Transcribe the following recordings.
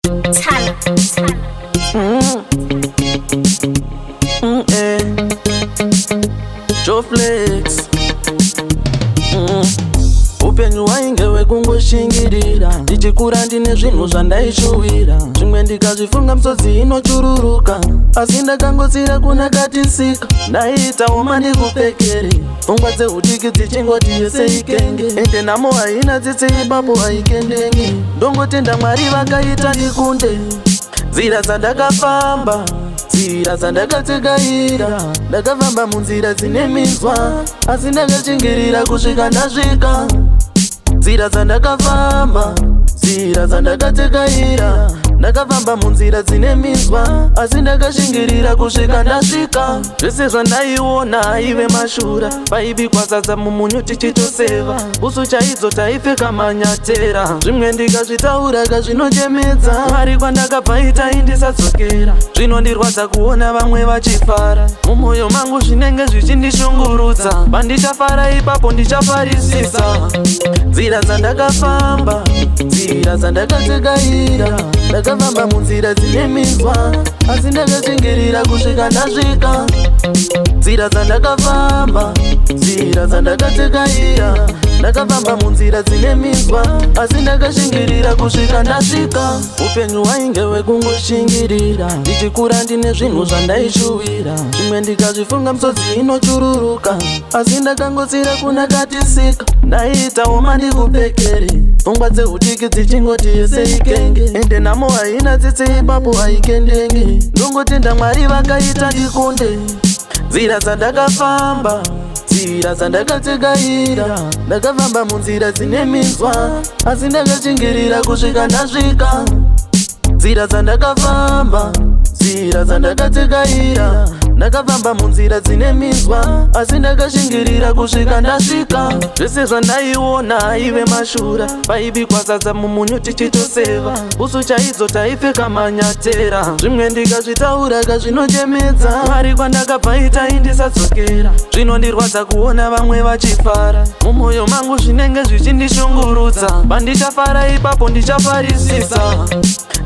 Tala. Joe Flex. Upenyu wainge wekungoshingirira, ndichikura ndine zvinhu zvandaishuwira. Zvimwe ndikazvifunga misodzi inochururuka, asi ndakangotsira kuna katisika. Ndaitawo mandikupekere, pfungwa dzehutiki dzichingoti yese ikenge. Ende nhamo haina tsitsi ipapo haikendenge, ndongotenda Mwari vakaita ndikunde. Nzira dzandakafamba, nzira dzandakatsekaira, ndakafamba munzira dzine minzwa, asi ndakashingirira kusvika ndasvika. Nzira dzandakafamba, nzira dzandakatsekaira, ndakafamba munzira dzine minzwa, asi ndakashingirira kusvika ndasvika. Zvese zvandaiona ive mashura, paibikwa sadza mumunyu tichitoseva, usu chaidzo taipfeka manyatera. Zvimwe ndikazvitaura kazvinochemedza, Mwari kwandakabva itai ndisadzokera. Zvinondirwadza kuona vamwe vachifara, mumwoyo mangu zvinenge zvichindishungurudza. Pandichafara ipapo ndichafarisisa. Nzira dzandakafamba, nzira dzandakatsekaira, ndakafamba munzira dzine minzwa, asi ndakashingirira kusvika ndasvika. Nzira dzandakafamba, nzira dzandakatsekaira, ndakafamba munzira dzine minzwa, asi ndakashingirira kusvika ndasvika. Upenyu wainge wekungoshingirira, ndichikura ndine zvinhu zvandaishuwira. Zvimwe ndikazvifunga misodzi inochururuka, asi ndakangotsira kuna katisika. Ndaitawo mandikupekere, pfungwa dzehutiki dzichingoti yese ikenge. Ende nhamo haina tsitsi ipapo haikendenge, ndongotenda Mwari vakaita ndikunde. Nzira dzandakafamba, nzira dzandakatsekaira, ndakafamba munzira dzine minzwa, asi ndakashingirira kusvika ndasvika. Nzira dzandakafamba, nzira dzandakatsekaira, ndakafamba munzira dzine minzwa, asi ndakashingirira kusvika ndasvika. Zvese zvandaiona ive mashura, paibikwa sadza mumunyu tichitoseva, usu chaidzo taipfeka manyatera. Zvimwe ndikazvitaura kazvinochemedza, Mwari kwandakabva itai ndisadzokera. Zvinondirwadza kuona vamwe vachifara, mumwoyo mangu zvinenge zvichindishungurudza. Pandichafara ipapo ndichafarisisa.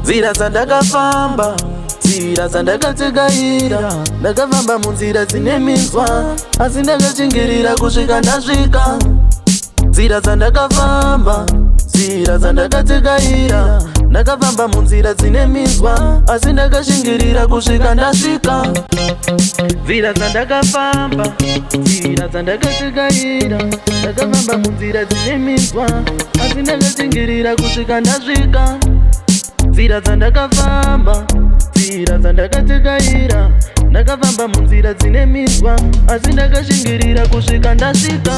Nzira dzandakafamba, nzira dzandakatsekaira, ndakafamba munzira dzine minzwa, asi ndakashingirira kusvika ndasvika. Nzira dzandakafamba, nzira dzandakatsekaira, ndakafamba munzira dzine minzwa, asi ndakashingirira kusvika ndasvika. Nzira dzandakafamba, nzira dzandakatsekaira, ndakafamba munzira dzine minzwa, asi ndakashingirira kusvika ndasvika. Nzira dzandakafamba, nzira dzandakatsekaira, ndakafamba munzira dzine minzwa, asi ndakashingirira kusvika ndasvika.